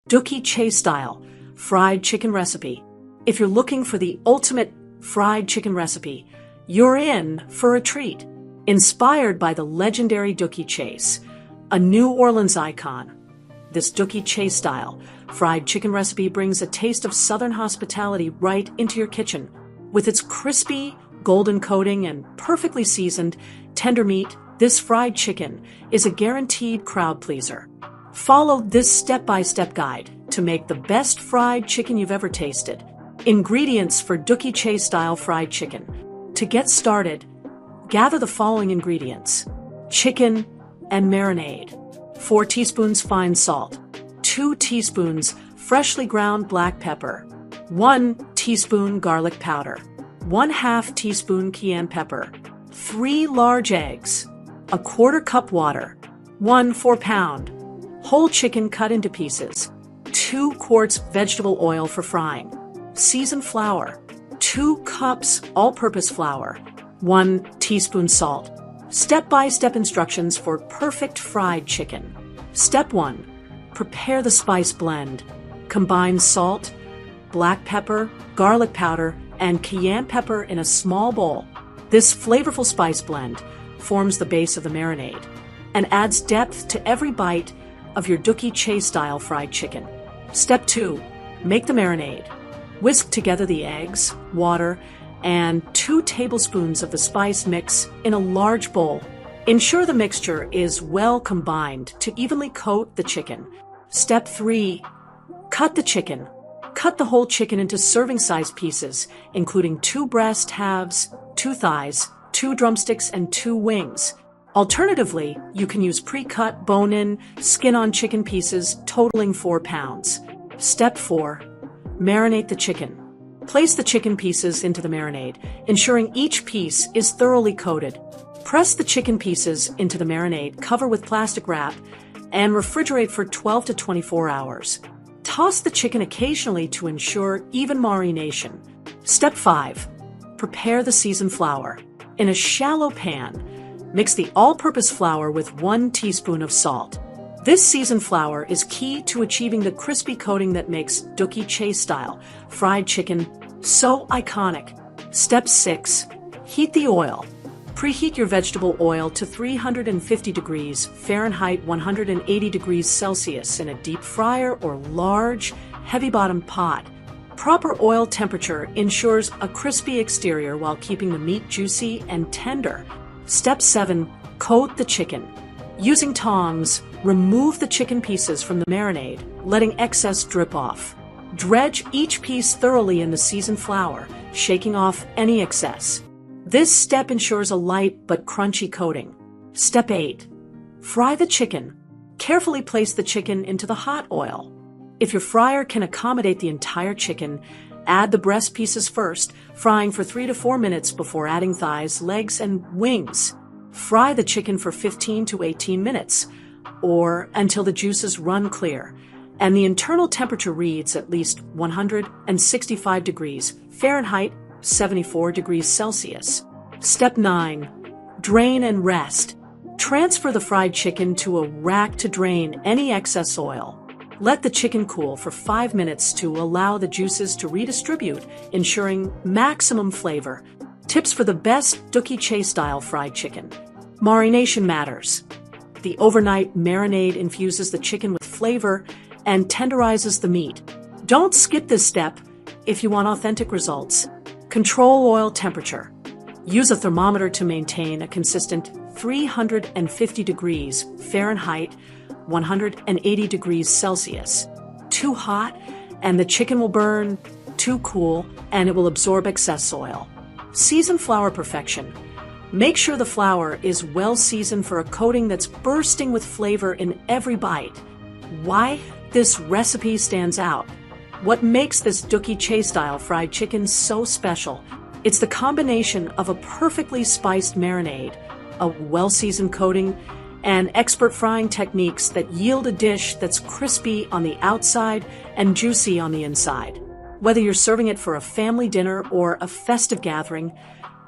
Dooky Chase-style fried chicken recipe. If you're looking for the ultimate fried chicken recipe, you're in for a treat. Inspired by the legendary Dooky Chase, a New Orleans icon, this Dooky Chase-style fried chicken recipe brings a taste of Southern hospitality right into your kitchen. With its crispy, golden coating and perfectly seasoned, tender meat, this fried chicken is a guaranteed crowd pleaser. Follow this step-by-step guide to make the best fried chicken you've ever tasted. Ingredients for Dooky Chase-style fried chicken. To get started, gather the following ingredients: chicken and marinade, 4 teaspoons fine salt, 2 teaspoons freshly ground black pepper, 1 teaspoon garlic powder, 1/2 teaspoon cayenne pepper, 3 large eggs, a 1/4 cup water, 1 4-pound whole chicken cut into pieces, 2 quarts vegetable oil for frying, seasoned flour, 2 cups all-purpose flour, 1 teaspoon salt. Step-by-step instructions for perfect fried chicken. Step 1. Prepare the spice blend. Combine salt, black pepper, garlic powder, and cayenne pepper in a small bowl. This flavorful spice blend forms the base of the marinade and adds depth to every bite of your Dooky Chase-style fried chicken. Step 2. Make the marinade. Whisk together the eggs, water, and 2 tablespoons of the spice mix in a large bowl. Ensure the mixture is well combined to evenly coat the chicken. Step 3. Cut the chicken. Cut the whole chicken into serving-sized pieces, including 2 breast halves, 2 thighs, 2 drumsticks, and 2 wings. Alternatively, you can use pre-cut bone-in, skin-on chicken pieces totaling 4 pounds. Step 4. Marinate the chicken. Place the chicken pieces into the marinade, ensuring each piece is thoroughly coated. Press the chicken pieces into the marinade, cover with plastic wrap, and refrigerate for 12 to 24 hours. Toss the chicken occasionally to ensure even marination. Step 5. Prepare the seasoned flour. In a shallow pan, mix the all-purpose flour with 1 teaspoon of salt. This seasoned flour is key to achieving the crispy coating that makes Dooky Chase-style fried chicken so iconic. Step 6. Heat the oil. Preheat your vegetable oil to 350 degrees Fahrenheit, 180 degrees Celsius in a deep fryer or large, heavy-bottomed pot. Proper oil temperature ensures a crispy exterior while keeping the meat juicy and tender. Step 7. Coat the chicken. Using tongs, remove the chicken pieces from the marinade, letting excess drip off. Dredge each piece thoroughly in the seasoned flour, shaking off any excess. This step ensures a light but crunchy coating. Step 8. Fry the chicken. Carefully place the chicken into the hot oil. If your fryer can accommodate the entire chicken, add the breast pieces first, frying for 3 to 4 minutes before adding thighs, legs, and wings. Fry the chicken for 15 to 18 minutes, or until the juices run clear, and the internal temperature reads at least 165 degrees Fahrenheit, 74 degrees Celsius. Step 9. Drain and rest. Transfer the fried chicken to a rack to drain any excess oil. Let the chicken cool for 5 minutes to allow the juices to redistribute, ensuring maximum flavor. Tips for the best Dooky Chase-style fried chicken. Marination matters. The overnight marinade infuses the chicken with flavor and tenderizes the meat. Don't skip this step if you want authentic results. Control oil temperature. Use a thermometer to maintain a consistent 350 degrees Fahrenheit, 180 degrees Celsius. Too hot, and the chicken will burn. Too cool, and it will absorb excess oil. Season flour perfection. Make sure the flour is well seasoned for a coating that's bursting with flavor in every bite. Why this recipe stands out. What makes this Dooky Chase-style fried chicken so special? It's the combination of a perfectly spiced marinade, a well-seasoned coating, and expert frying techniques that yield a dish that's crispy on the outside and juicy on the inside. Whether you're serving it for a family dinner or a festive gathering,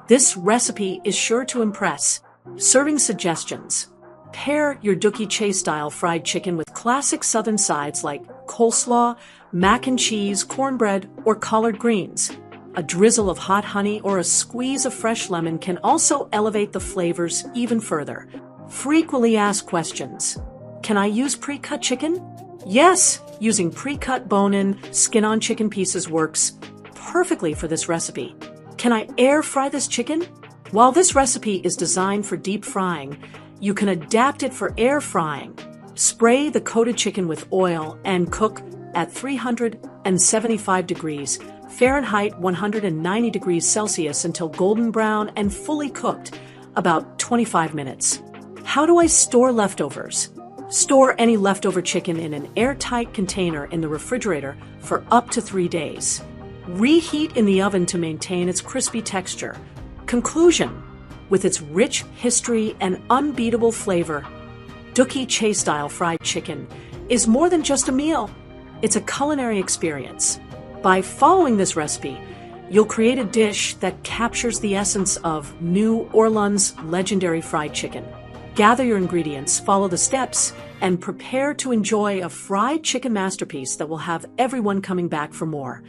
this recipe is sure to impress. Serving suggestions. Pair your Dooky Chase-style fried chicken with classic southern sides like coleslaw, mac and cheese, cornbread, or collard greens. A drizzle of hot honey or a squeeze of fresh lemon can also elevate the flavors even further. Frequently asked questions. Can I use pre-cut chicken? Yes, using pre-cut bone-in, skin-on chicken pieces works perfectly for this recipe. Can I air fry this chicken? While this recipe is designed for deep frying, you can adapt it for air frying. Spray the coated chicken with oil and cook at 375 degrees Fahrenheit 190 degrees Celsius until golden brown and fully cooked, about 25 minutes. How do I store leftovers? Store any leftover chicken in an airtight container in the refrigerator for up to 3 days. Reheat in the oven to maintain its crispy texture. Conclusion: with its rich history and unbeatable flavor, Dooky Chase-style fried chicken is more than just a meal. It's a culinary experience. By following this recipe, you'll create a dish that captures the essence of New Orleans' legendary fried chicken. Gather your ingredients, follow the steps, and prepare to enjoy a fried chicken masterpiece that will have everyone coming back for more.